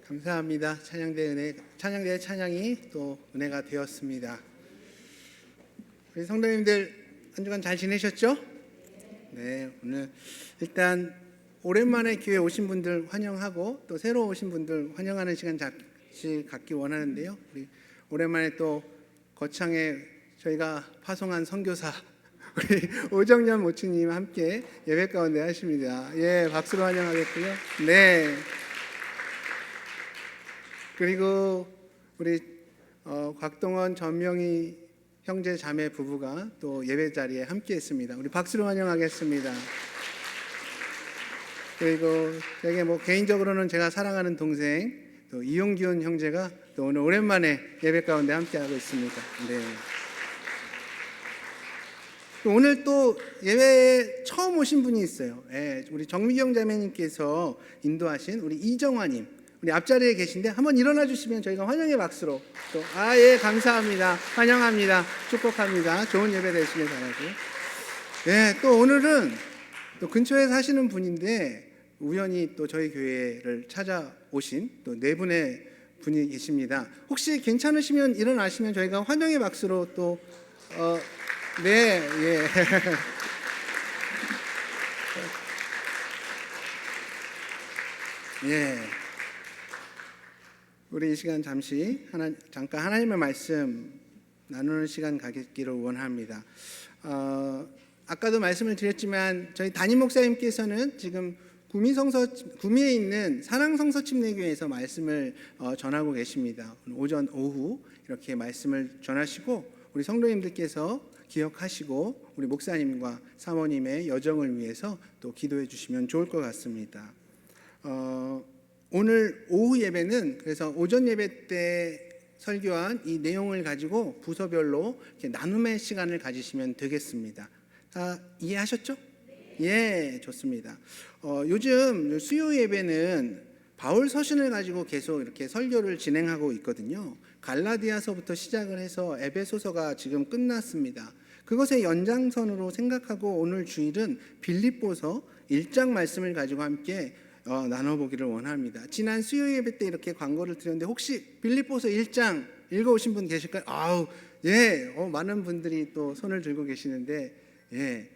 감사합니다. 찬양대의 찬양이 또 은혜가 되었습니다. 우리 성도님들 한 주간 잘 지내셨죠? 네, 오늘 일단 오랜만에 교회 오신 분들 환영하고 또 새로 오신 분들 환영하는 시간 같이 갖기 원하는데요. 우리 오랜만에 또 거창에 저희가 파송한 선교사 우리 오정년 모치님 함께 예배 가운데 하십니다. 예, 박수로 환영하겠고요. 네. 그리고 우리 곽동원, 전명희 형제 자매 부부가 또 예배 자리에 함께했습니다. 우리 박수로 환영하겠습니다. 그리고 되게 개인적으로는 제가 사랑하는 동생 또 이용균 형제가 또 오늘 오랜만에 예배 가운데 함께하고 있습니다. 네. 오늘 또 예배에 처음 오신 분이 있어요. 네, 우리 정미경 자매님께서 인도하신 우리 이정화님, 우리 앞자리에 계신데 한번 일어나 주시면 저희가 환영의 박수로 또 예, 감사합니다. 환영합니다. 축복합니다. 좋은 예배 되시길 바라고요. 네, 또 오늘은 또 근처에 사시는 분인데 우연히 또 저희 교회를 찾아오신 또 네 분의 분이 계십니다. 혹시 괜찮으시면 일어나시면 저희가 환영의 박수로 또 네, 예. 예. 우리 이 시간 잠깐 하나님의 말씀 나누는 시간 가기를 원합니다. 아까도 말씀을 드렸지만 저희 담임 목사님께서는 지금 구미에 있는 사랑성서침례교회에서 말씀을 전하고 계십니다. 오전 오후 이렇게 말씀을 전하시고 우리 성도님들께서 기억하시고 우리 목사님과 사모님의 여정을 위해서 또 기도해 주시면 좋을 것 같습니다. 오늘 오후 예배는 그래서 오전 예배 때 설교한 이 내용을 가지고 부서별로 이렇게 나눔의 시간을 가지시면 되겠습니다. 다 이해하셨죠? 예, 좋습니다. 요즘 수요 예배는 바울 서신을 가지고 계속 이렇게 설교를 진행하고 있거든요. 갈라디아서부터 시작을 해서 에베소서가 지금 끝났습니다. 그것의 연장선으로 생각하고 오늘 주일은 빌립보서 1장 말씀을 가지고 함께 나눠보기를 원합니다. 지난 수요 예배 때 이렇게 광고를 드렸는데 혹시 빌립보서 1장 읽어오신 분 계실까요? 예, 많은 분들이 또 손을 들고 계시는데 예,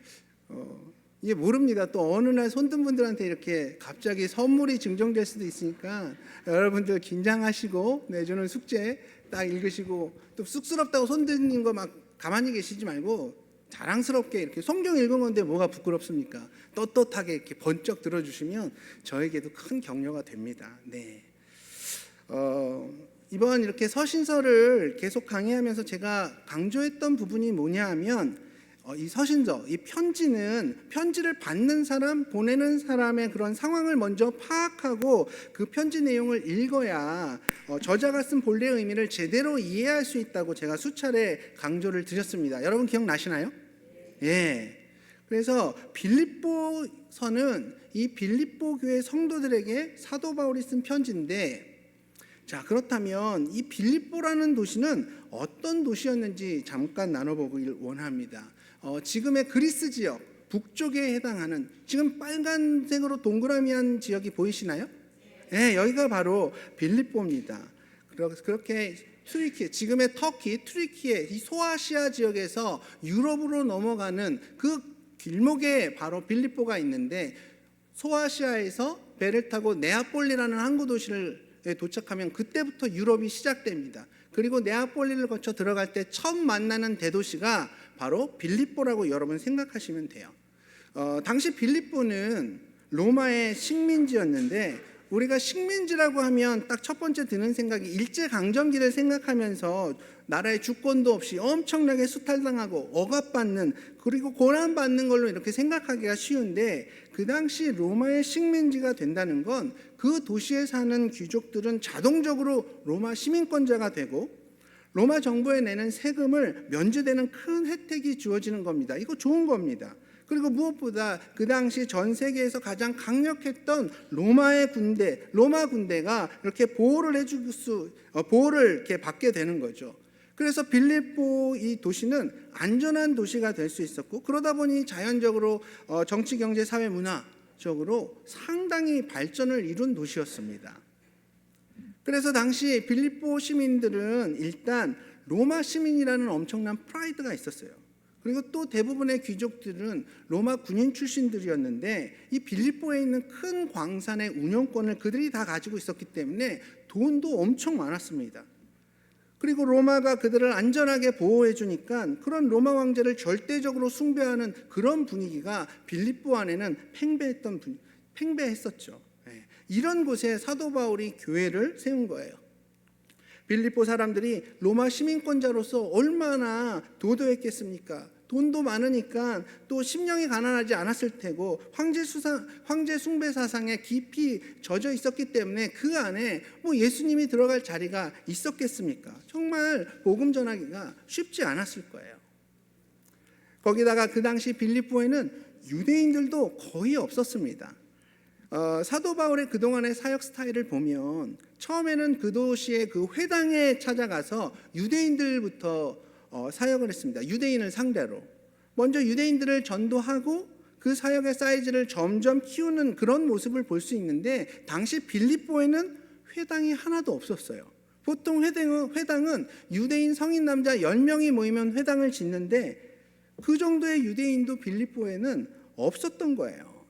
이게 모릅니다. 또 어느 날 손든 분들한테 이렇게 갑자기 선물이 증정될 수도 있으니까 여러분들 긴장하시고 내주는 숙제 딱 읽으시고 또 쑥스럽다고 손드는 거 막 가만히 계시지 말고 자랑스럽게 이렇게 성경 읽은 건데 뭐가 부끄럽습니까? 떳떳하게 이렇게 번쩍 들어주시면 저에게도 큰 격려가 됩니다. 네. 이번 이렇게 서신서를 계속 강의하면서 제가 강조했던 부분이 뭐냐 하면 이 서신서, 이 편지는 편지를 받는 사람, 보내는 사람의 그런 상황을 먼저 파악하고 그 편지 내용을 읽어야 저자가 쓴 본래의 의미를 제대로 이해할 수 있다고 제가 수차례 강조를 드렸습니다. 여러분 기억나시나요? 예. 그래서 빌립보서는 이 빌립보 교회 성도들에게 사도 바울이 쓴 편지인데, 자, 그렇다면 이 빌립보라는 도시는 어떤 도시였는지 잠깐 나눠보길 원합니다. 지금의 그리스 지역 북쪽에 해당하는 지금 빨간색으로 동그라미한 지역이 보이시나요? 네, 여기가 바로 빌립보입니다. 그렇게 튀르키예, 지금의 터키, 튀르키예 이 소아시아 지역에서 유럽으로 넘어가는 그 길목에 바로 빌립보가 있는데 소아시아에서 배를 타고 네아폴리라는 항구 도시에 도착하면 그때부터 유럽이 시작됩니다. 그리고 네아폴리를 거쳐 들어갈 때 처음 만나는 대도시가 바로 빌립보라고 여러분 생각하시면 돼요. 당시 빌립보는 로마의 식민지였는데 우리가 식민지라고 하면 딱 첫 번째 드는 생각이 일제강점기를 생각하면서 나라의 주권도 없이 엄청나게 수탈당하고 억압받는 그리고 고난받는 걸로 이렇게 생각하기가 쉬운데 그 당시 로마의 식민지가 된다는 건 그 도시에 사는 귀족들은 자동적으로 로마 시민권자가 되고 로마 정부에 내는 세금을 면제되는 큰 혜택이 주어지는 겁니다. 이거 좋은 겁니다. 그리고 무엇보다 그 당시 전 세계에서 가장 강력했던 로마 군대가 이렇게 보호를 이렇게 받게 되는 거죠. 그래서 빌립보 이 도시는 안전한 도시가 될 수 있었고 그러다 보니 자연적으로 정치, 경제, 사회, 문화적으로 상당히 발전을 이룬 도시였습니다. 그래서 당시 빌립보 시민들은 일단 로마 시민이라는 엄청난 프라이드가 있었어요. 그리고 또 대부분의 귀족들은 로마 군인 출신들이었는데 이 빌립보에 있는 큰 광산의 운영권을 그들이 다 가지고 있었기 때문에 돈도 엄청 많았습니다. 그리고 로마가 그들을 안전하게 보호해 주니까 그런 로마 황제를 절대적으로 숭배하는 그런 분위기가 빌립보 안에는 팽배했었죠. 이런 곳에 사도 바울이 교회를 세운 거예요. 빌립보 사람들이 로마 시민권자로서 얼마나 도도했겠습니까? 돈도 많으니까 또 심령이 가난하지 않았을 테고 황제 숭배 사상에 깊이 젖어 있었기 때문에 그 안에 뭐 예수님이 들어갈 자리가 있었겠습니까? 정말 복음 전하기가 쉽지 않았을 거예요. 거기다가 그 당시 빌립보에는 유대인들도 거의 없었습니다. 사도 바울의 그동안의 사역 스타일을 보면 처음에는 그 도시의 그 회당에 찾아가서 유대인들부터 사역을 했습니다. 유대인을 상대로 먼저 유대인들을 전도하고 그 사역의 사이즈를 점점 키우는 그런 모습을 볼 수 있는데 당시 빌립보에는 회당이 하나도 없었어요. 보통 회당은 유대인 성인 남자 10명이 모이면 회당을 짓는데 그 정도의 유대인도 빌립보에는 없었던 거예요.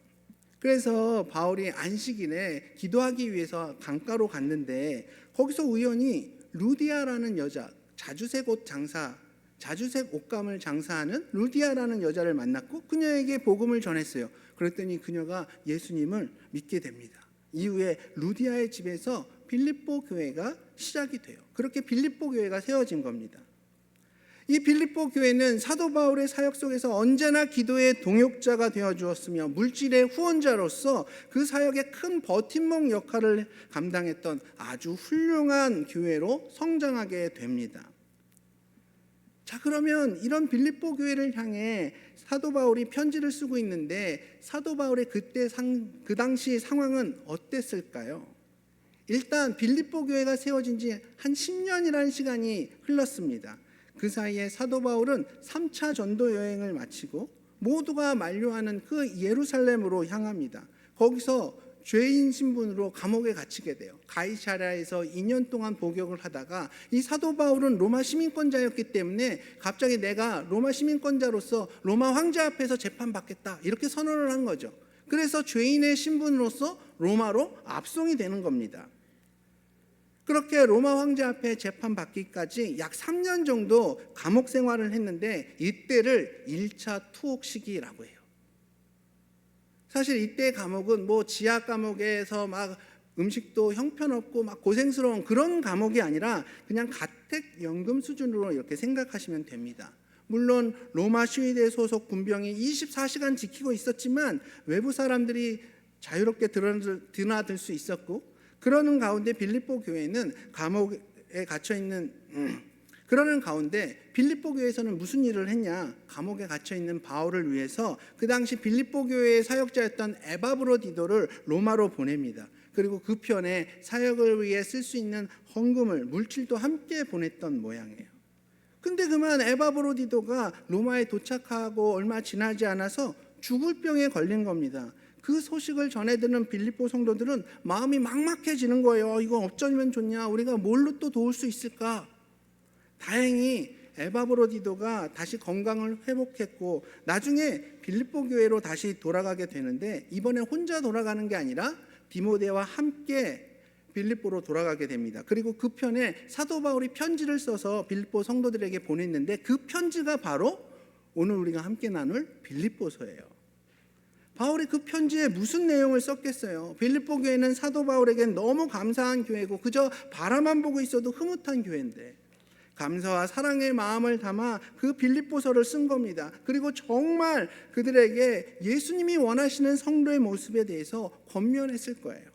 그래서 바울이 안식일에 기도하기 위해서 강가로 갔는데 거기서 우연히 루디아라는 여자, 자주색 옷감을 장사하는 루디아라는 여자를 만났고 그녀에게 복음을 전했어요. 그랬더니 그녀가 예수님을 믿게 됩니다. 이후에 루디아의 집에서 빌립보 교회가 시작이 돼요. 그렇게 빌립보 교회가 세워진 겁니다. 이 빌립보 교회는 사도 바울의 사역 속에서 언제나 기도의 동역자가 되어 주었으며 물질의 후원자로서 그 사역의 큰 버팀목 역할을 감당했던 아주 훌륭한 교회로 성장하게 됩니다. 자, 그러면 이런 빌립보 교회를 향해 사도 바울이 편지를 쓰고 있는데 사도 바울의 그 당시 상황은 어땠을까요? 일단 빌립보 교회가 세워진 지 한 10년이라는 시간이 흘렀습니다. 그 사이에 사도 바울은 3차 전도 여행을 마치고 모두가 만류하는 그 예루살렘으로 향합니다. 거기서 죄인 신분으로 감옥에 갇히게 돼요. 가이사랴에서 2년 동안 복역을 하다가 이 사도 바울은 로마 시민권자였기 때문에 갑자기 내가 로마 시민권자로서 로마 황제 앞에서 재판받겠다 이렇게 선언을 한 거죠. 그래서 죄인의 신분으로서 로마로 압송이 되는 겁니다. 그렇게 로마 황제 앞에 재판받기까지 약 3년 정도 감옥 생활을 했는데 이때를 1차 투옥 시기라고 해요. 사실 이때 감옥은 뭐 지하 감옥에서 막 음식도 형편없고 막 고생스러운 그런 감옥이 아니라 그냥 가택연금 수준으로 이렇게 생각하시면 됩니다. 물론 로마 시위대 소속 군병이 24시간 지키고 있었지만 외부 사람들이 자유롭게 드나들 수 있었고 그러는 가운데 빌립보 교회는 감옥에 갇혀 있는 그러는 가운데 빌립보 교회에서는 무슨 일을 했냐? 감옥에 갇혀 있는 바울을 위해서 그 당시 빌립보 교회의 사역자였던 에바브로디도를 로마로 보냅니다. 그리고 그 편에 사역을 위해 쓸 수 있는 헌금을 물질도 함께 보냈던 모양이에요. 근데 그만 에바브로디도가 로마에 도착하고 얼마 지나지 않아서 죽을 병에 걸린 겁니다. 그 소식을 전해 듣는 빌립보 성도들은 마음이 막막해지는 거예요. 이거 어쩌면 좋냐? 우리가 뭘로 또 도울 수 있을까? 다행히 에바브로디도가 다시 건강을 회복했고 나중에 빌립보 교회로 다시 돌아가게 되는데 이번에 혼자 돌아가는 게 아니라 디모데와 함께 빌립보로 돌아가게 됩니다. 그리고 그 편에 사도 바울이 편지를 써서 빌립보 성도들에게 보냈는데 그 편지가 바로 오늘 우리가 함께 나눌 빌립보서예요. 바울이 그 편지에 무슨 내용을 썼겠어요? 빌립보 교회는 사도 바울에겐 너무 감사한 교회고 그저 바라만 보고 있어도 흐뭇한 교회인데 감사와 사랑의 마음을 담아 그 빌립보서를 쓴 겁니다. 그리고 정말 그들에게 예수님이 원하시는 성도의 모습에 대해서 권면했을 거예요.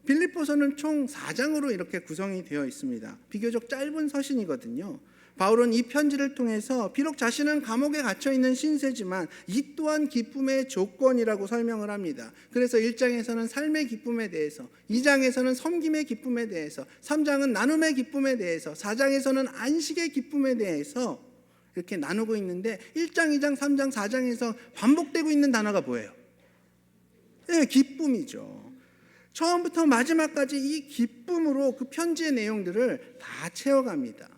빌립보서는 총 4장으로 이렇게 구성이 되어 있습니다. 비교적 짧은 서신이거든요. 바울은 이 편지를 통해서 비록 자신은 감옥에 갇혀 있는 신세지만 이 또한 기쁨의 조건이라고 설명을 합니다. 그래서 1장에서는 삶의 기쁨에 대해서, 2장에서는 섬김의 기쁨에 대해서, 3장은 나눔의 기쁨에 대해서, 4장에서는 안식의 기쁨에 대해서 이렇게 나누고 있는데 1장, 2장, 3장, 4장에서 반복되고 있는 단어가 뭐예요? 네, 기쁨이죠. 처음부터 마지막까지 이 기쁨으로 그 편지의 내용들을 다 채워갑니다.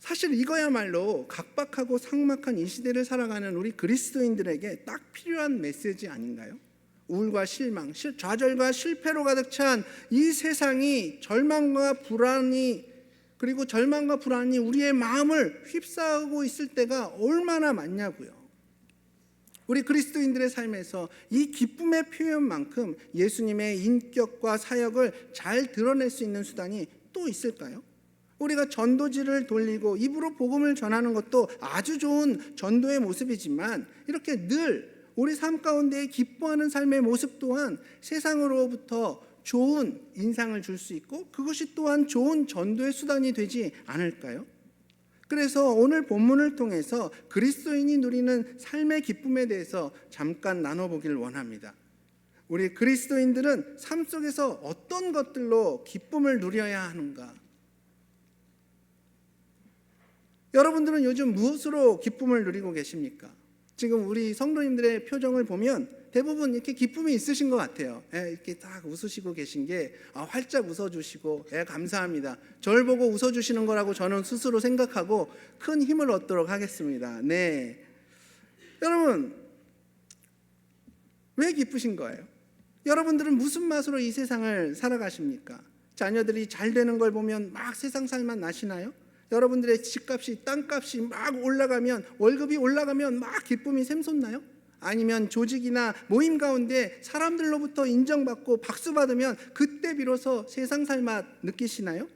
사실 이거야말로 각박하고 삭막한 이 시대를 살아가는 우리 그리스도인들에게 딱 필요한 메시지 아닌가요? 우울과 실망, 좌절과 실패로 가득 찬 이 세상이 절망과 불안이 우리의 마음을 휩싸고 있을 때가 얼마나 많냐고요. 우리 그리스도인들의 삶에서 이 기쁨의 표현만큼 예수님의 인격과 사역을 잘 드러낼 수 있는 수단이 또 있을까요? 우리가 전도지를 돌리고 입으로 복음을 전하는 것도 아주 좋은 전도의 모습이지만, 이렇게 늘 우리 삶 가운데 기뻐하는 삶의 모습 또한 세상으로부터 좋은 인상을 줄 수 있고, 그것이 또한 좋은 전도의 수단이 되지 않을까요? 그래서 오늘 본문을 통해서 그리스도인이 누리는 삶의 기쁨에 대해서 잠깐 나눠보길 원합니다. 우리 그리스도인들은 삶 속에서 어떤 것들로 기쁨을 누려야 하는가? 여러분들은 요즘 무엇으로 기쁨을 누리고 계십니까? 지금 우리 성도님들의 표정을 보면 대부분 이렇게 기쁨이 있으신 것 같아요. 이렇게 딱 웃으시고 계신 게 활짝 웃어주시고 감사합니다. 저를 보고 웃어주시는 거라고 저는 스스로 생각하고 큰 힘을 얻도록 하겠습니다. 네, 여러분 왜 기쁘신 거예요? 여러분들은 무슨 맛으로 이 세상을 살아가십니까? 자녀들이 잘 되는 걸 보면 막 세상 살만 나시나요? 여러분들의 집값이, 땅값이 막 올라가면, 월급이 올라가면 막 기쁨이 샘솟나요? 아니면 조직이나 모임 가운데 사람들로부터 인정받고 박수받으면 그때 비로소 세상 살맛 느끼시나요?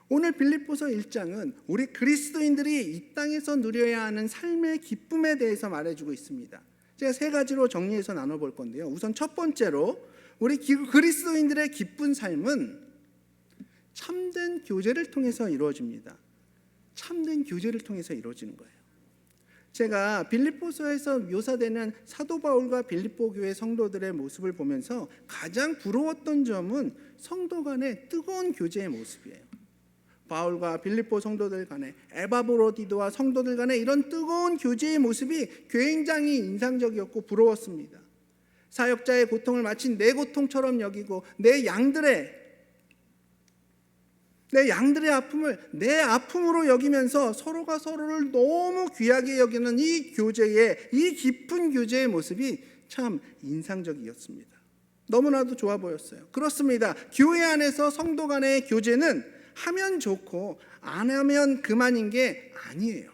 오늘 빌립보서 1장은 우리 그리스도인들이 이 땅에서 누려야 하는 삶의 기쁨에 대해서 말해주고 있습니다. 제가 3가지로 정리해서 나눠볼 건데요. 우선 첫 번째로 우리 그리스도인들의 기쁜 삶은 참된 교제를 통해서 이루어집니다. 참된 교제를 통해서 이루어지는 거예요. 제가 빌립보서에서 묘사되는 사도 바울과 빌립보 교회 성도들의 모습을 보면서 가장 부러웠던 점은 성도 간의 뜨거운 교제의 모습이에요. 바울과 빌립보 성도들 간에, 에바브로디도와 성도들 간에 이런 뜨거운 교제의 모습이 굉장히 인상적이었고 부러웠습니다. 사역자의 고통을 마치 내 고통처럼 여기고 내 양들의 아픔을 내 아픔으로 여기면서 서로가 서로를 너무 귀하게 여기는 이 깊은 교제의 모습이 참 인상적이었습니다. 너무나도 좋아 보였어요. 그렇습니다. 교회 안에서 성도 간의 교제는 하면 좋고 안 하면 그만인 게 아니에요.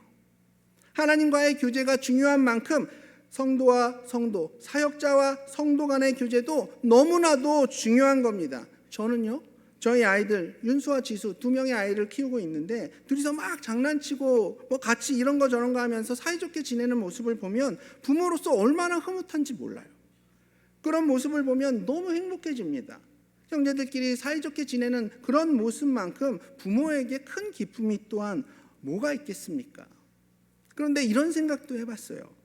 하나님과의 교제가 중요한 만큼 성도와 성도, 사역자와 성도 간의 교제도 너무나도 중요한 겁니다. 저는요, 저희 아이들 윤수와 지수 2명의 아이를 키우고 있는데 둘이서 막 장난치고 같이 이런 거 저런 거 하면서 사이좋게 지내는 모습을 보면 부모로서 얼마나 흐뭇한지 몰라요. 그런 모습을 보면 너무 행복해집니다. 형제들끼리 사이좋게 지내는 그런 모습만큼 부모에게 큰 기쁨이 또한 뭐가 있겠습니까? 그런데 이런 생각도 해봤어요.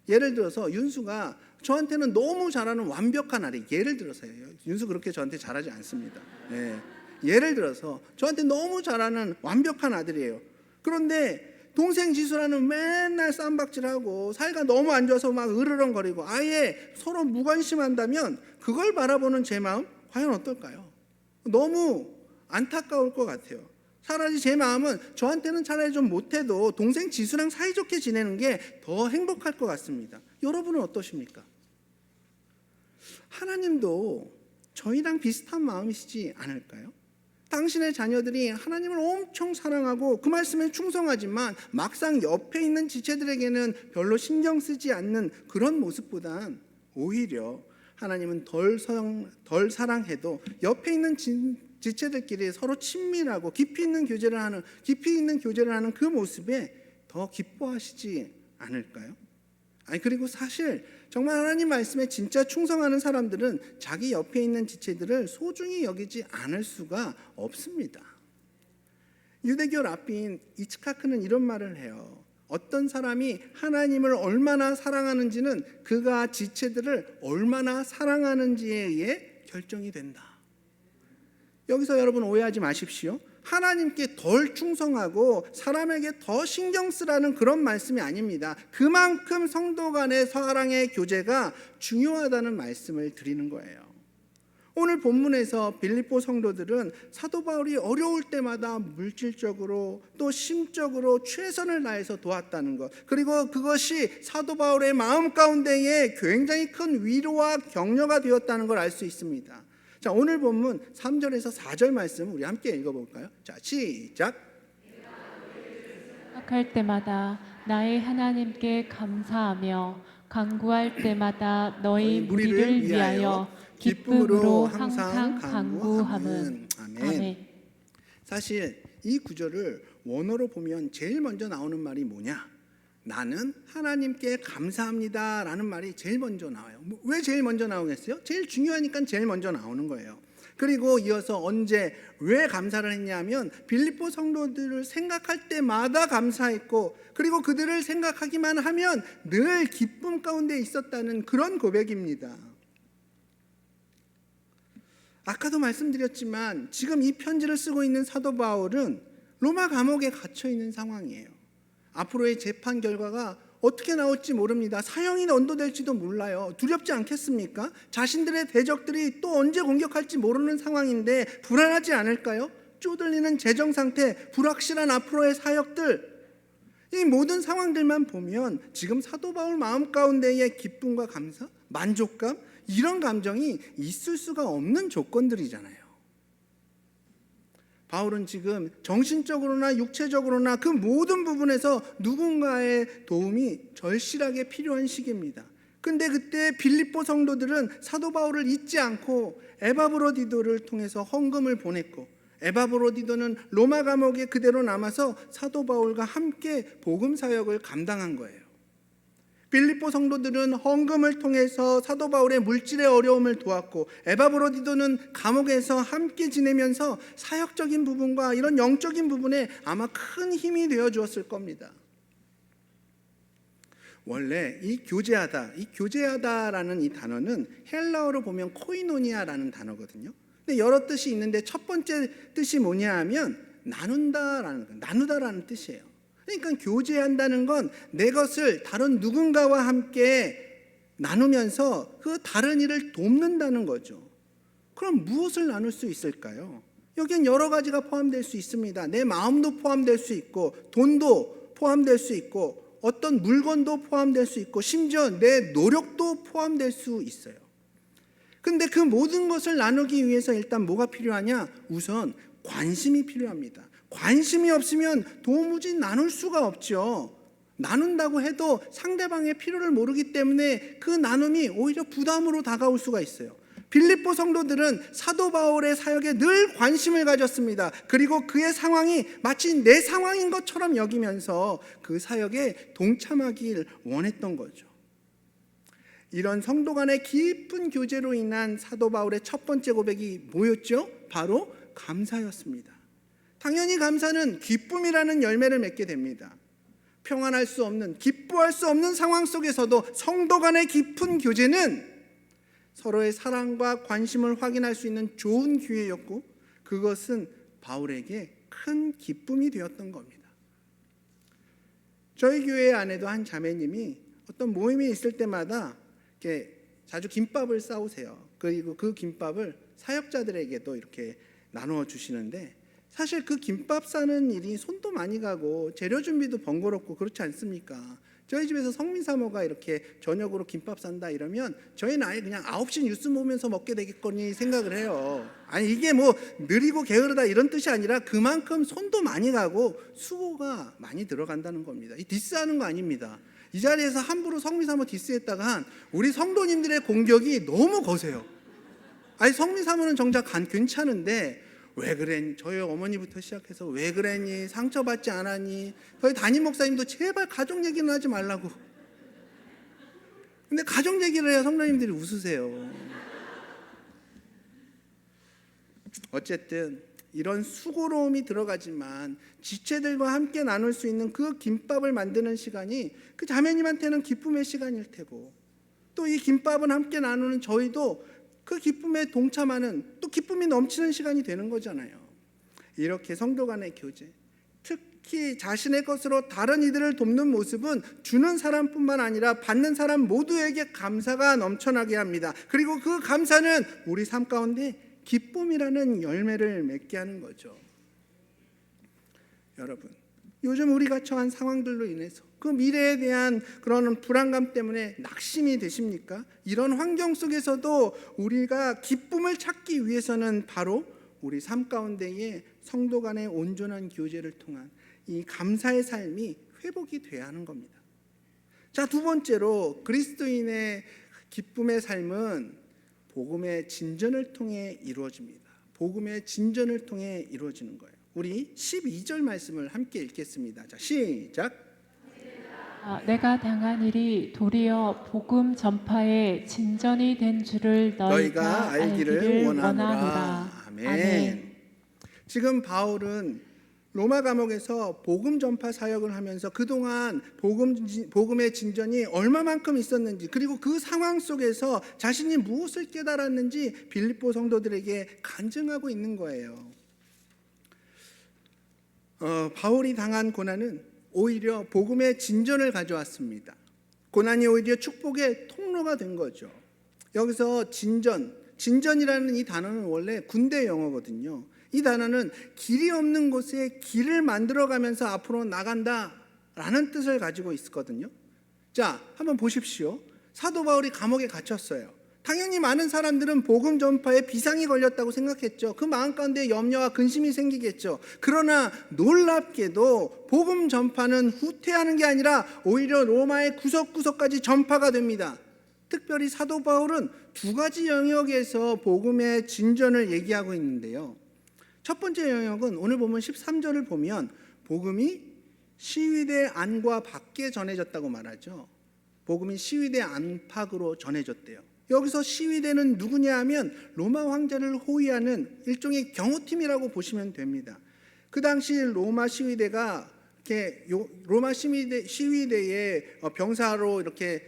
예를 들어서 윤수가 저한테는 너무 잘하는 완벽한 아이, 예를 들어서요. 윤수 그렇게 저한테 잘하지 않습니다. 네. 예를 들어서 저한테 너무 잘하는 완벽한 아들이에요. 그런데 동생 지수라는 맨날 쌈박질하고 사이가 너무 안 좋아서 막 으르렁거리고 아예 서로 무관심한다면 그걸 바라보는 제 마음 과연 어떨까요? 너무 안타까울 것 같아요. 차라리 제 마음은 저한테는 차라리 좀 못해도 동생 지수랑 사이좋게 지내는 게 더 행복할 것 같습니다. 여러분은 어떠십니까? 하나님도 저희랑 비슷한 마음이시지 않을까요? 당신의 자녀들이 하나님을 엄청 사랑하고 그 말씀에 충성하지만 막상 옆에 있는 지체들에게는 별로 신경 쓰지 않는 그런 모습보단 오히려 하나님은 덜 사랑해도 옆에 있는 지체들끼리 서로 친밀하고 깊이 있는 교제를 하는 그 모습에 더 기뻐하시지 않을까요? 그리고 사실 정말 하나님 말씀에 진짜 충성하는 사람들은 자기 옆에 있는 지체들을 소중히 여기지 않을 수가 없습니다. 유대교 랍비인 이츠카크는 이런 말을 해요. 어떤 사람이 하나님을 얼마나 사랑하는지는 그가 지체들을 얼마나 사랑하는지에 의해 결정이 된다. 여기서 여러분 오해하지 마십시오. 하나님께 덜 충성하고 사람에게 더 신경 쓰라는 그런 말씀이 아닙니다. 그만큼 성도 간의 사랑의 교제가 중요하다는 말씀을 드리는 거예요. 오늘 본문에서 빌립보 성도들은 사도 바울이 어려울 때마다 물질적으로 또 심적으로 최선을 다해서 도왔다는 것, 그리고 그것이 사도 바울의 마음 가운데에 굉장히 큰 위로와 격려가 되었다는 걸 알 수 있습니다. 자, 오늘 본문 3절에서 4절 말씀 우리 함께 읽어볼까요? 자, 시작. 생각할 때마다 나의 하나님께 감사하며 간구할 때마다 너희 무리를 위하여 기쁨으로 항상 간구함은. 아멘. 사실 이 구절을 원어로 보면 제일 먼저 나오는 말이 뭐냐? 나는 하나님께 감사합니다 라는 말이 제일 먼저 나와요. 왜 제일 먼저 나오겠어요? 제일 중요하니까 제일 먼저 나오는 거예요. 그리고 이어서 언제 왜 감사를 했냐면 빌립보 성도들을 생각할 때마다 감사했고, 그리고 그들을 생각하기만 하면 늘 기쁨 가운데 있었다는 그런 고백입니다. 아까도 말씀드렸지만 지금 이 편지를 쓰고 있는 사도 바울은 로마 감옥에 갇혀 있는 상황이에요. 앞으로의 재판 결과가 어떻게 나올지 모릅니다. 사형이 언도될지도 몰라요. 두렵지 않겠습니까? 자신들의 대적들이 또 언제 공격할지 모르는 상황인데 불안하지 않을까요? 쪼들리는 재정 상태, 불확실한 앞으로의 사역들, 이 모든 상황들만 보면 지금 사도 바울 마음 가운데의 기쁨과 감사, 만족감, 이런 감정이 있을 수가 없는 조건들이잖아요. 바울은 지금 정신적으로나 육체적으로나 그 모든 부분에서 누군가의 도움이 절실하게 필요한 시기입니다. 근데 그때 빌립보 성도들은 사도 바울을 잊지 않고 에바브로디도를 통해서 헌금을 보냈고, 에바브로디도는 로마 감옥에 그대로 남아서 사도 바울과 함께 복음 사역을 감당한 거예요. 빌립보 성도들은 헌금을 통해서 사도 바울의 물질의 어려움을 도왔고, 에바브로디도는 감옥에서 함께 지내면서 사역적인 부분과 이런 영적인 부분에 아마 큰 힘이 되어 주었을 겁니다. 원래 이 교제하다라는 이 단어는 헬라어로 보면 코이노니아라는 단어거든요. 근데 여러 뜻이 있는데 첫 번째 뜻이 뭐냐 하면 나누다라는 뜻이에요. 그러니까 교제한다는 건 내 것을 다른 누군가와 함께 나누면서 그 다른 일을 돕는다는 거죠. 그럼 무엇을 나눌 수 있을까요? 여기엔 여러 가지가 포함될 수 있습니다. 내 마음도 포함될 수 있고, 돈도 포함될 수 있고, 어떤 물건도 포함될 수 있고, 심지어 내 노력도 포함될 수 있어요. 근데 그 모든 것을 나누기 위해서 일단 뭐가 필요하냐? 우선 관심이 필요합니다. 관심이 없으면 도무지 나눌 수가 없죠. 나눈다고 해도 상대방의 필요를 모르기 때문에 그 나눔이 오히려 부담으로 다가올 수가 있어요. 빌립보 성도들은 사도 바울의 사역에 늘 관심을 가졌습니다. 그리고 그의 상황이 마치 내 상황인 것처럼 여기면서 그 사역에 동참하길 원했던 거죠. 이런 성도 간의 깊은 교제로 인한 사도 바울의 첫 번째 고백이 뭐였죠? 바로 감사였습니다. 당연히 감사는 기쁨이라는 열매를 맺게 됩니다. 평안할 수 없는, 기뻐할 수 없는 상황 속에서도 성도 간의 깊은 교제는 서로의 사랑과 관심을 확인할 수 있는 좋은 기회였고, 그것은 바울에게 큰 기쁨이 되었던 겁니다. 저희 교회 안에도 한 자매님이 어떤 모임이 있을 때마다 이렇게 자주 김밥을 싸오세요. 그리고 그 김밥을 사역자들에게도 이렇게 나누어 주시는데, 사실 그 김밥 싸는 일이 손도 많이 가고 재료 준비도 번거롭고 그렇지 않습니까? 저희 집에서 성민 사모가 이렇게 저녁으로 김밥 산다 이러면 저희는 아예 그냥 9시 뉴스 보면서 먹게 되겠거니 생각을 해요. 아니 이게 뭐 느리고 게으르다 이런 뜻이 아니라 그만큼 손도 많이 가고 수고가 많이 들어간다는 겁니다. 이 디스하는 거 아닙니다. 이 자리에서 함부로 성민 사모 디스했다가 우리 성도님들의 공격이 너무 거세요. 아니 성민 사모는 정작 괜찮은데 왜 그랬니? 저희 어머니부터 시작해서 왜 그랬니? 상처받지 않았니? 저희 담임 목사님도 제발 가족 얘기는 하지 말라고. 근데 가족 얘기를 해야 성도님들이 웃으세요. 어쨌든 이런 수고로움이 들어가지만 지체들과 함께 나눌 수 있는 그 김밥을 만드는 시간이 그 자매님한테는 기쁨의 시간일 테고, 또 이 김밥을 함께 나누는 저희도 그 기쁨에 동참하는, 또 기쁨이 넘치는 시간이 되는 거잖아요. 이렇게 성도 간의 교제, 특히 자신의 것으로 다른 이들을 돕는 모습은 주는 사람뿐만 아니라 받는 사람 모두에게 감사가 넘쳐나게 합니다. 그리고 그 감사는 우리 삶 가운데 기쁨이라는 열매를 맺게 하는 거죠. 여러분, 요즘 우리가 처한 상황들로 인해서 그 미래에 대한 그런 불안감 때문에 낙심이 되십니까? 이런 환경 속에서도 우리가 기쁨을 찾기 위해서는 바로 우리 삶 가운데에 성도 간의 온전한 교제를 통한 이 감사의 삶이 회복이 돼야 하는 겁니다. 자, 두 번째로 그리스도인의 기쁨의 삶은 복음의 진전을 통해 이루어집니다. 복음의 진전을 통해 이루어지는 거예요. 우리 12절 말씀을 함께 읽겠습니다. 자, 시작. 내가 당한 일이 도리어 복음 전파의 진전이 된 줄을 너희가 알기를 원하노라. 아멘. 지금 바울은 로마 감옥에서 복음 전파 사역을 하면서 그동안 복음의 진전이 얼마만큼 있었는지, 그리고 그 상황 속에서 자신이 무엇을 깨달았는지 빌립보 성도들에게 간증하고 있는 거예요. 바울이 당한 고난은 오히려 복음의 진전을 가져왔습니다. 고난이 오히려 축복의 통로가 된 거죠. 여기서 진전이라는 이 단어는 원래 군대 영어거든요. 이 단어는 길이 없는 곳에 길을 만들어가면서 앞으로 나간다라는 뜻을 가지고 있거든요. 자, 한번 보십시오. 사도 바울이 감옥에 갇혔어요. 당연히 많은 사람들은 복음 전파에 비상이 걸렸다고 생각했죠. 그 마음 가운데 염려와 근심이 생기겠죠. 그러나 놀랍게도 복음 전파는 후퇴하는 게 아니라 오히려 로마의 구석구석까지 전파가 됩니다. 특별히 사도 바울은 두 가지 영역에서 복음의 진전을 얘기하고 있는데요. 첫 번째 영역은 오늘 보면 13절을 보면 복음이 시위대 안과 밖에 전해졌다고 말하죠. 복음이 시위대 안팎으로 전해졌대요. 여기서 시위대는 누구냐 하면 로마 황제를 호위하는 일종의 경호팀이라고 보시면 됩니다. 그 당시 로마 시위대가 이렇게 로마 시위대의 병사로 이렇게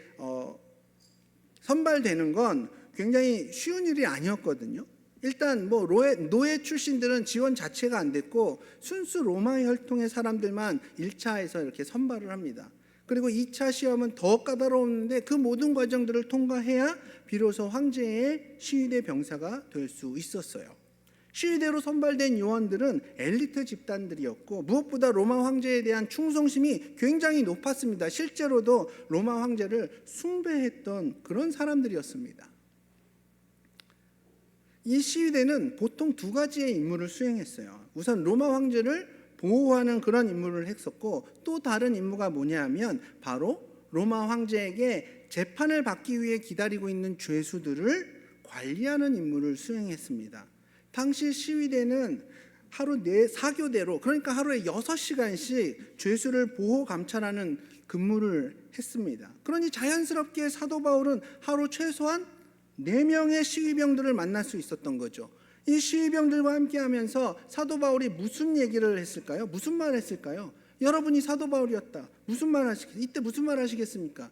선발되는 건 굉장히 쉬운 일이 아니었거든요. 일단 뭐 노예 출신들은 지원 자체가 안 됐고 순수 로마 혈통의 사람들만 1차에서 이렇게 선발을 합니다. 그리고 2차 시험은 더 까다로웠는데 그 모든 과정들을 통과해야 비로소 황제의 시위대 병사가 될 수 있었어요. 시위대로 선발된 요원들은 엘리트 집단들이었고 무엇보다 로마 황제에 대한 충성심이 굉장히 높았습니다. 실제로도 로마 황제를 숭배했던 그런 사람들이었습니다. 이 시위대는 보통 두 가지의 임무를 수행했어요. 우선 로마 황제를 보호하는 그런 임무를 했었고, 또 다른 임무가 뭐냐 하면 바로 로마 황제에게 재판을 받기 위해 기다리고 있는 죄수들을 관리하는 임무를 수행했습니다. 당시 시위대는 하루 4교대로, 그러니까 하루에 6시간씩 죄수를 보호 감찰하는 근무를 했습니다. 그러니 자연스럽게 사도 바울은 하루 최소한 4명의 시위병들을 만날 수 있었던 거죠. 이 시위병들과 함께 하면서 사도 바울이 무슨 얘기를 했을까요? 무슨 말을 했을까요? 여러분이 사도 바울이었다. 이때 무슨 말 하시겠습니까?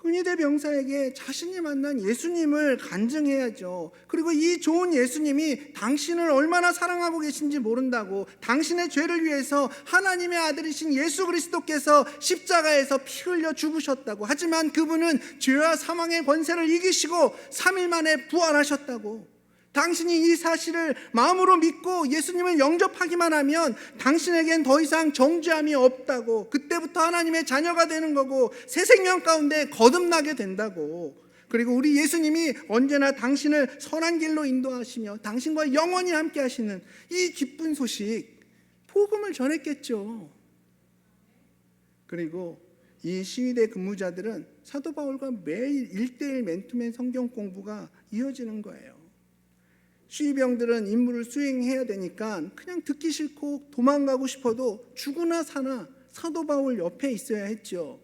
근위대 병사에게 자신이 만난 예수님을 간증해야죠. 그리고 이 좋은 예수님이 당신을 얼마나 사랑하고 계신지 모른다고, 당신의 죄를 위해서 하나님의 아들이신 예수 그리스도께서 십자가에서 피 흘려 죽으셨다고, 하지만 그분은 죄와 사망의 권세를 이기시고 3일 만에 부활하셨다고, 당신이 이 사실을 마음으로 믿고 예수님을 영접하기만 하면 당신에겐 더 이상 정죄함이 없다고, 그때부터 하나님의 자녀가 되는 거고 새 생명 가운데 거듭나게 된다고, 그리고 우리 예수님이 언제나 당신을 선한 길로 인도하시며 당신과 영원히 함께 하시는 이 기쁜 소식, 복음을 전했겠죠. 그리고 이 시위대 근무자들은 사도 바울과 매일 1:1 맨투맨 성경 공부가 이어지는 거예요. 시위병들은 임무를 수행해야 되니까 그냥 듣기 싫고 도망가고 싶어도 죽으나 사나 사도 바울 옆에 있어야 했죠.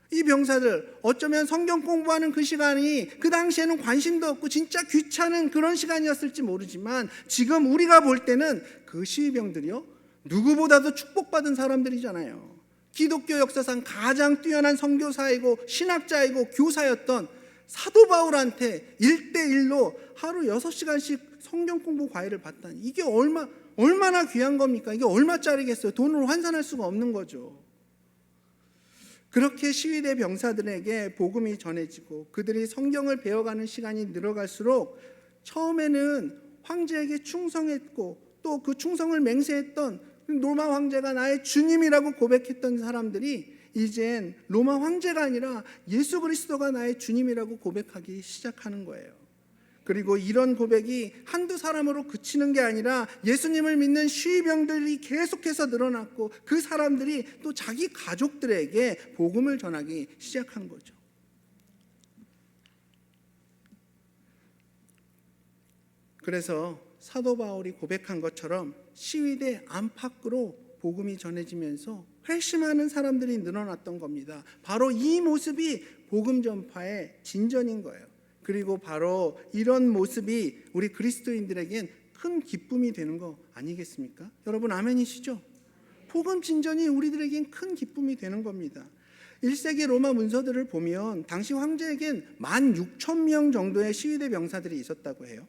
이 병사들 어쩌면 성경 공부하는 그 시간이 그 당시에는 관심도 없고 진짜 귀찮은 그런 시간이었을지 모르지만, 지금 우리가 볼 때는 그 시위병들이요, 누구보다도 축복받은 사람들이잖아요. 기독교 역사상 가장 뛰어난 선교사이고 신학자이고 교사였던 사도 바울한테 1대1로 하루 6시간씩 성경 공부 과외를 받다니, 이게 얼마나 귀한 겁니까? 이게 얼마짜리겠어요? 돈으로 환산할 수가 없는 거죠. 그렇게 시위대 병사들에게 복음이 전해지고 그들이 성경을 배워가는 시간이 늘어갈수록 처음에는 황제에게 충성했고 또 그 충성을 맹세했던 로마 황제가 나의 주님이라고 고백했던 사람들이 이젠 로마 황제가 아니라 예수 그리스도가 나의 주님이라고 고백하기 시작하는 거예요. 그리고 이런 고백이 한두 사람으로 그치는 게 아니라 예수님을 믿는 시위병들이 계속해서 늘어났고 그 사람들이 또 자기 가족들에게 복음을 전하기 시작한 거죠. 그래서 사도 바울이 고백한 것처럼 시위대 안팎으로 복음이 전해지면서 회심하는 사람들이 늘어났던 겁니다. 바로 이 모습이 복음 전파의 진전인 거예요. 그리고 바로 이런 모습이 우리 그리스도인들에겐 큰 기쁨이 되는 거 아니겠습니까? 여러분 아멘이시죠? 복음 진전이 우리들에겐 큰 기쁨이 되는 겁니다. 1세기 로마 문서들을 보면 당시 황제에겐 16,000명 정도의 시위대 병사들이 있었다고 해요.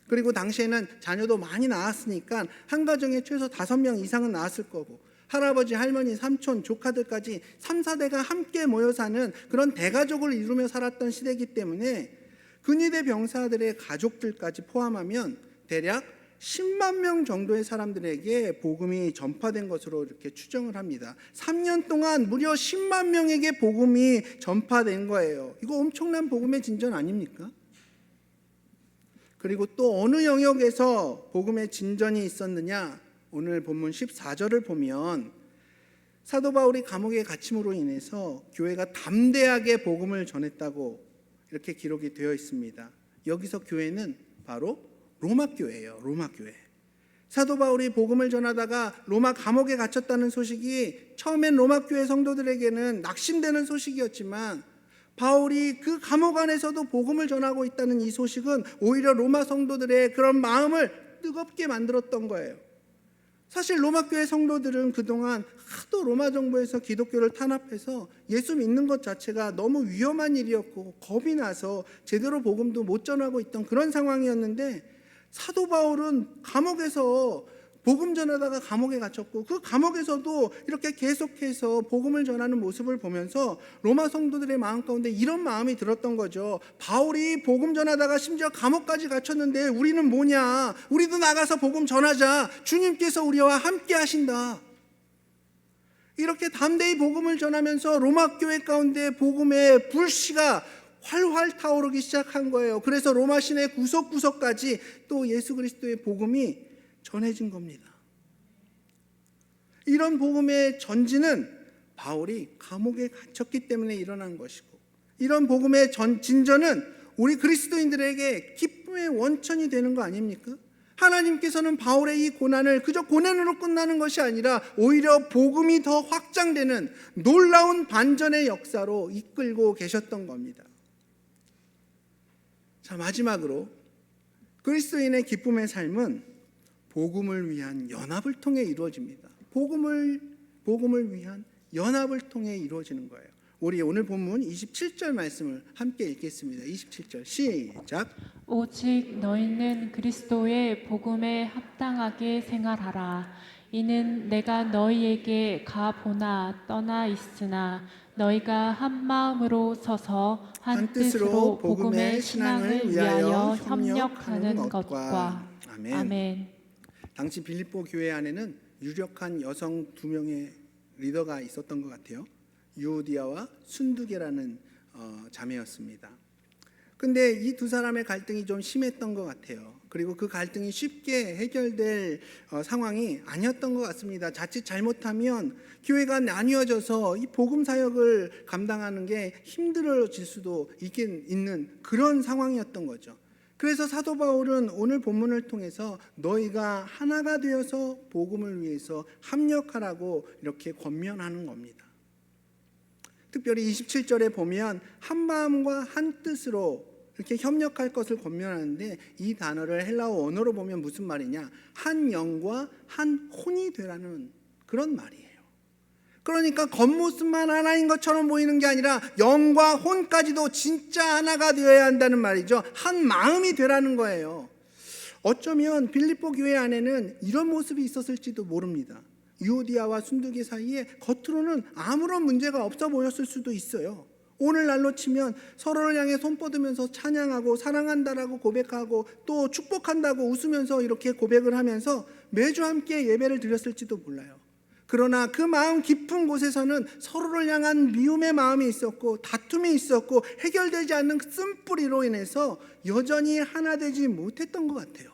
그리고 당시에는 자녀도 많이 낳았으니까 한 가정에 최소 5명 이상은 낳았을 거고, 할아버지, 할머니, 삼촌, 조카들까지 3, 4대가 함께 모여 사는 그런 대가족을 이루며 살았던 시대이기 때문에 근위대 병사들의 가족들까지 포함하면 대략 10만 명 정도의 사람들에게 복음이 전파된 것으로 이렇게 추정을 합니다. 3년 동안 무려 10만 명에게 복음이 전파된 거예요. 이거 엄청난 복음의 진전 아닙니까? 그리고 또 어느 영역에서 복음의 진전이 있었느냐? 오늘 본문 14절을 보면 사도 바울이 감옥에 갇힘으로 인해서 교회가 담대하게 복음을 전했다고 이렇게 기록이 되어 있습니다. 여기서 교회는 바로 로마 교회예요. 로마 교회. 사도 바울이 복음을 전하다가 로마 감옥에 갇혔다는 소식이 처음엔 로마 교회 성도들에게는 낙심되는 소식이었지만 바울이 그 감옥 안에서도 복음을 전하고 있다는 이 소식은 오히려 로마 성도들의 그런 마음을 뜨겁게 만들었던 거예요. 사실 로마 교회 성도들은 그동안 하도 로마 정부에서 기독교를 탄압해서 예수 믿는 것 자체가 너무 위험한 일이었고 겁이 나서 제대로 복음도 못 전하고 있던 그런 상황이었는데, 사도 바울은 감옥에서 복음 전하다가 감옥에 갇혔고 그 감옥에서도 이렇게 계속해서 복음을 전하는 모습을 보면서 로마 성도들의 마음 가운데 이런 마음이 들었던 거죠. 바울이 복음 전하다가 심지어 감옥까지 갇혔는데 우리는 뭐냐? 우리도 나가서 복음 전하자. 주님께서 우리와 함께 하신다. 이렇게 담대히 복음을 전하면서 로마 교회 가운데 복음의 불씨가 활활 타오르기 시작한 거예요. 그래서 로마 시내 구석구석까지 또 예수 그리스도의 복음이 전해진 겁니다. 이런 복음의 전진은 바울이 감옥에 갇혔기 때문에 일어난 것이고, 이런 복음의 진전은 우리 그리스도인들에게 기쁨의 원천이 되는 거 아닙니까? 하나님께서는 바울의 이 고난을 그저 고난으로 끝나는 것이 아니라 오히려 복음이 더 확장되는 놀라운 반전의 역사로 이끌고 계셨던 겁니다. 자, 마지막으로 그리스도인의 기쁨의 삶은 복음을 위한 연합을 통해 이루어집니다. 복음을 위한 연합을 통해 이루어지는 거예요. 우리 오늘 본문 27절 말씀을 함께 읽겠습니다. 27절 시작. 오직 너희는 그리스도의 복음에 합당하게 생활하라. 이는 내가 너희에게 가보나 떠나 있으나 너희가 한 마음으로 서서 한 뜻으로 복음의 신앙을 위하여 협력하는 것과. 아멘. 당시 빌립보 교회 안에는 유력한 여성 2명의 리더가 있었던 것 같아요. 유오디아와 순두계라는 자매였습니다. 근데 이 두 사람의 갈등이 좀 심했던 것 같아요. 그리고 그 갈등이 쉽게 해결될 상황이 아니었던 것 같습니다. 자칫 잘못하면 교회가 나뉘어져서 이 복음 사역을 감당하는 게 힘들어질 수도 있는 그런 상황이었던 거죠. 그래서 사도 바울은 오늘 본문을 통해서 너희가 하나가 되어서 복음을 위해서 합력하라고 이렇게 권면하는 겁니다. 특별히 27절에 보면 한 마음과 한 뜻으로 이렇게 협력할 것을 권면하는데, 이 단어를 헬라어 원어로 보면 무슨 말이냐? 한 영과 한 혼이 되라는 그런 말이에요. 그러니까 겉모습만 하나인 것처럼 보이는 게 아니라 영과 혼까지도 진짜 하나가 되어야 한다는 말이죠. 한 마음이 되라는 거예요. 어쩌면 빌립보 교회 안에는 이런 모습이 있었을지도 모릅니다. 유오디아와 순두계 사이에 겉으로는 아무런 문제가 없어 보였을 수도 있어요. 오늘날로 치면 서로를 향해 손 뻗으면서 찬양하고 사랑한다라고 고백하고 또 축복한다고 웃으면서 이렇게 고백을 하면서 매주 함께 예배를 드렸을지도 몰라요. 그러나 그 마음 깊은 곳에서는 서로를 향한 미움의 마음이 있었고 다툼이 있었고 해결되지 않는 쓴뿌리로 인해서 여전히 하나 되지 못했던 것 같아요.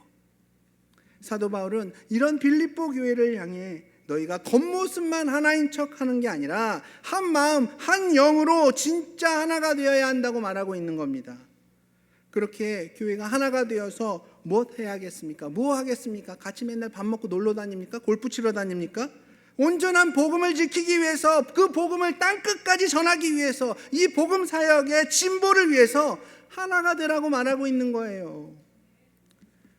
사도 바울은 이런 빌립보 교회를 향해 너희가 겉모습만 하나인 척 하는 게 아니라 한 마음 한 영으로 진짜 하나가 되어야 한다고 말하고 있는 겁니다. 그렇게 교회가 하나가 되어서 무엇 해야겠습니까? 뭐 하겠습니까? 같이 맨날 밥 먹고 놀러 다닙니까? 골프 치러 다닙니까? 온전한 복음을 지키기 위해서, 그 복음을 땅끝까지 전하기 위해서, 이 복음 사역의 진보를 위해서 하나가 되라고 말하고 있는 거예요.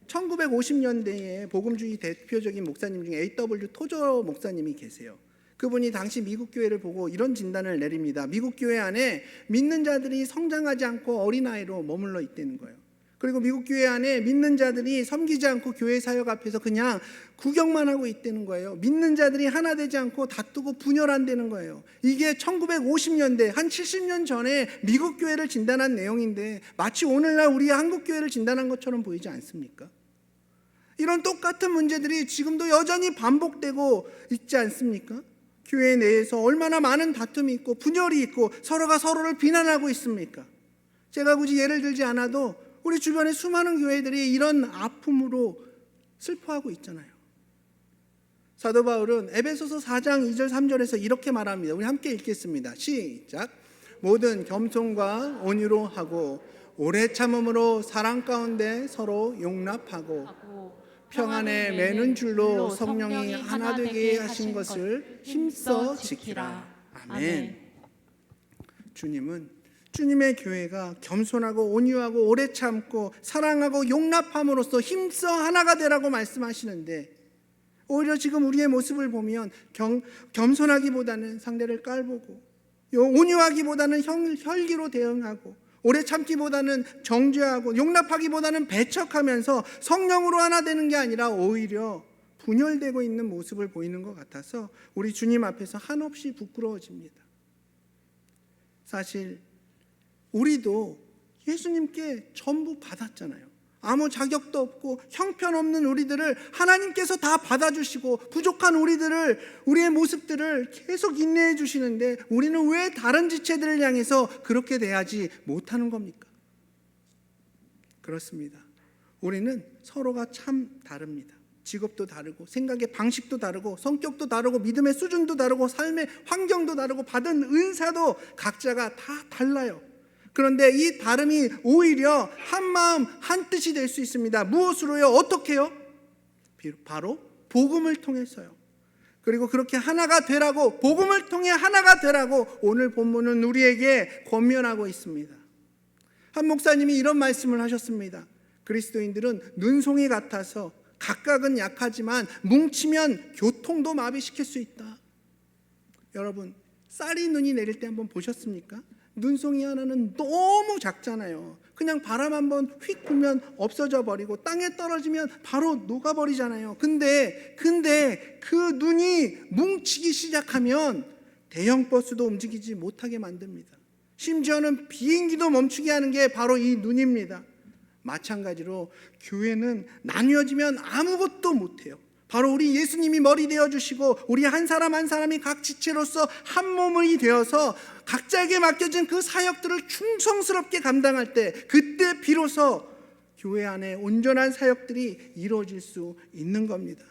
1950년대에 복음주의 대표적인 목사님 중에 A.W. 토저 목사님이 계세요. 그분이 당시 미국 교회를 보고 이런 진단을 내립니다. 미국 교회 안에 믿는 자들이 성장하지 않고 어린아이로 머물러 있다는 거예요. 그리고 미국 교회 안에 믿는 자들이 섬기지 않고 교회 사역 앞에서 그냥 구경만 하고 있다는 거예요. 믿는 자들이 하나 되지 않고 다투고 분열한다는 거예요. 이게 1950년대 한 70년 전에 미국 교회를 진단한 내용인데 마치 오늘날 우리 한국 교회를 진단한 것처럼 보이지 않습니까? 이런 똑같은 문제들이 지금도 여전히 반복되고 있지 않습니까? 교회 내에서 얼마나 많은 다툼이 있고 분열이 있고 서로가 서로를 비난하고 있습니까? 제가 굳이 예를 들지 않아도 우리 주변에 수많은 교회들이 이런 아픔으로 슬퍼하고 있잖아요. 사도 바울은 에베소서 4장 2절 3절에서 이렇게 말합니다. 우리 함께 읽겠습니다. 시작. 모든 겸손과 온유로 하고 오래 참음으로 사랑 가운데 서로 용납하고 평안에 매는 줄로 성령이 하나 되게 하신 것을 힘써 지키라. 아멘. 주님은 주님의 교회가 겸손하고 온유하고 오래 참고 사랑하고 용납함으로써 힘써 하나가 되라고 말씀하시는데 오히려 지금 우리의 모습을 보면 겸손하기보다는 상대를 깔보고 온유하기보다는 혈기로 대응하고 오래 참기보다는 정죄하고 용납하기보다는 배척하면서 성령으로 하나 되는 게 아니라 오히려 분열되고 있는 모습을 보이는 것 같아서 우리 주님 앞에서 한없이 부끄러워집니다. 사실 우리도 예수님께 전부 받았잖아요. 아무 자격도 없고 형편없는 우리들을 하나님께서 다 받아주시고 부족한 우리의 모습들을 계속 인내해 주시는데 우리는 왜 다른 지체들을 향해서 그렇게 대하지 못하는 겁니까? 그렇습니다. 우리는 서로가 참 다릅니다. 직업도 다르고 생각의 방식도 다르고 성격도 다르고 믿음의 수준도 다르고 삶의 환경도 다르고 받은 은사도 각자가 다 달라요. 그런데 이 다름이 오히려 한 마음 한 뜻이 될 수 있습니다. 무엇으로요? 어떻게요? 바로 복음을 통해서요. 그리고 그렇게 하나가 되라고, 복음을 통해 하나가 되라고 오늘 본문은 우리에게 권면하고 있습니다. 한 목사님이 이런 말씀을 하셨습니다. 그리스도인들은 눈송이 같아서 각각은 약하지만 뭉치면 교통도 마비시킬 수 있다. 여러분, 쌀이 눈이 내릴 때 한번 보셨습니까? 눈송이 하나는 너무 작잖아요. 그냥 바람 한번 휙 불면 없어져 버리고 땅에 떨어지면 바로 녹아버리잖아요. 근데 그 눈이 뭉치기 시작하면 대형 버스도 움직이지 못하게 만듭니다. 심지어는 비행기도 멈추게 하는 게 바로 이 눈입니다. 마찬가지로 교회는 나뉘어지면 아무것도 못해요. 바로 우리 예수님이 머리 되어주시고 우리 한 사람 한 사람이 각 지체로서 한 몸이 되어서 각자에게 맡겨진 그 사역들을 충성스럽게 감당할 때 그때 비로소 교회 안에 온전한 사역들이 이루어질 수 있는 겁니다.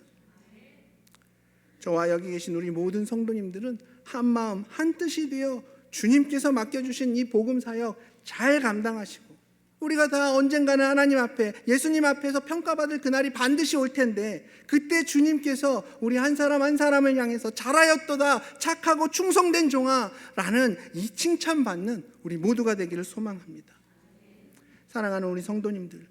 저와 여기 계신 우리 모든 성도님들은 한 마음 한 뜻이 되어 주님께서 맡겨주신 이 복음 사역 잘 감당하시고 우리가 다 언젠가는 하나님 앞에 예수님 앞에서 평가받을 그날이 반드시 올 텐데 그때 주님께서 우리 한 사람 한 사람을 향해서 잘하였도다 착하고 충성된 종아 라는 이 칭찬받는 우리 모두가 되기를 소망합니다. 사랑하는 우리 성도님들,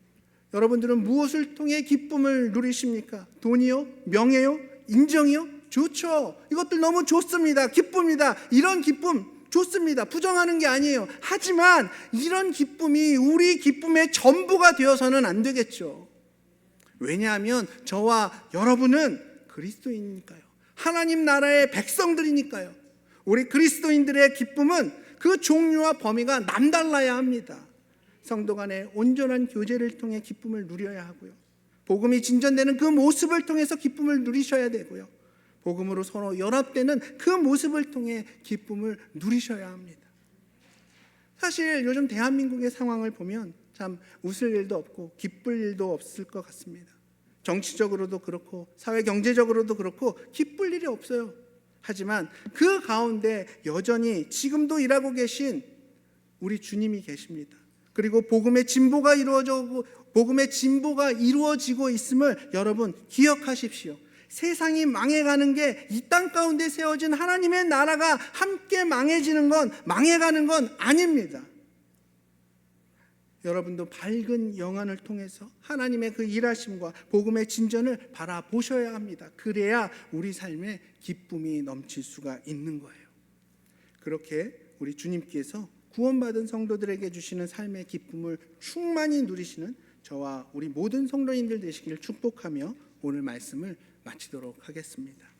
여러분들은 무엇을 통해 기쁨을 누리십니까? 돈이요? 명예요? 인정이요? 좋죠. 이것들 너무 좋습니다. 기쁩니다. 이런 기쁨 좋습니다. 부정하는 게 아니에요. 하지만 이런 기쁨이 우리 기쁨의 전부가 되어서는 안 되겠죠. 왜냐하면 저와 여러분은 그리스도인이니까요. 하나님 나라의 백성들이니까요. 우리 그리스도인들의 기쁨은 그 종류와 범위가 남달라야 합니다. 성도 간의 온전한 교제를 통해 기쁨을 누려야 하고요. 복음이 진전되는 그 모습을 통해서 기쁨을 누리셔야 되고요. 복음으로 서로 연합되는 그 모습을 통해 기쁨을 누리셔야 합니다. 사실 요즘 대한민국의 상황을 보면 참 웃을 일도 없고 기쁠 일도 없을 것 같습니다. 정치적으로도 그렇고 사회 경제적으로도 그렇고 기쁠 일이 없어요. 하지만 그 가운데 여전히 지금도 일하고 계신 우리 주님이 계십니다. 그리고 복음의 진보가 이루어지고 있음을 여러분 기억하십시오. 세상이 망해가는 게 이 땅 가운데 세워진 하나님의 나라가 함께 망해가는 건 아닙니다. 여러분도 밝은 영안을 통해서 하나님의 그 일하심과 복음의 진전을 바라보셔야 합니다. 그래야 우리 삶에 기쁨이 넘칠 수가 있는 거예요. 그렇게 우리 주님께서 구원받은 성도들에게 주시는 삶의 기쁨을 충만히 누리시는 저와 우리 모든 성도님들 되시기를 축복하며 오늘 말씀을 마치도록 하겠습니다.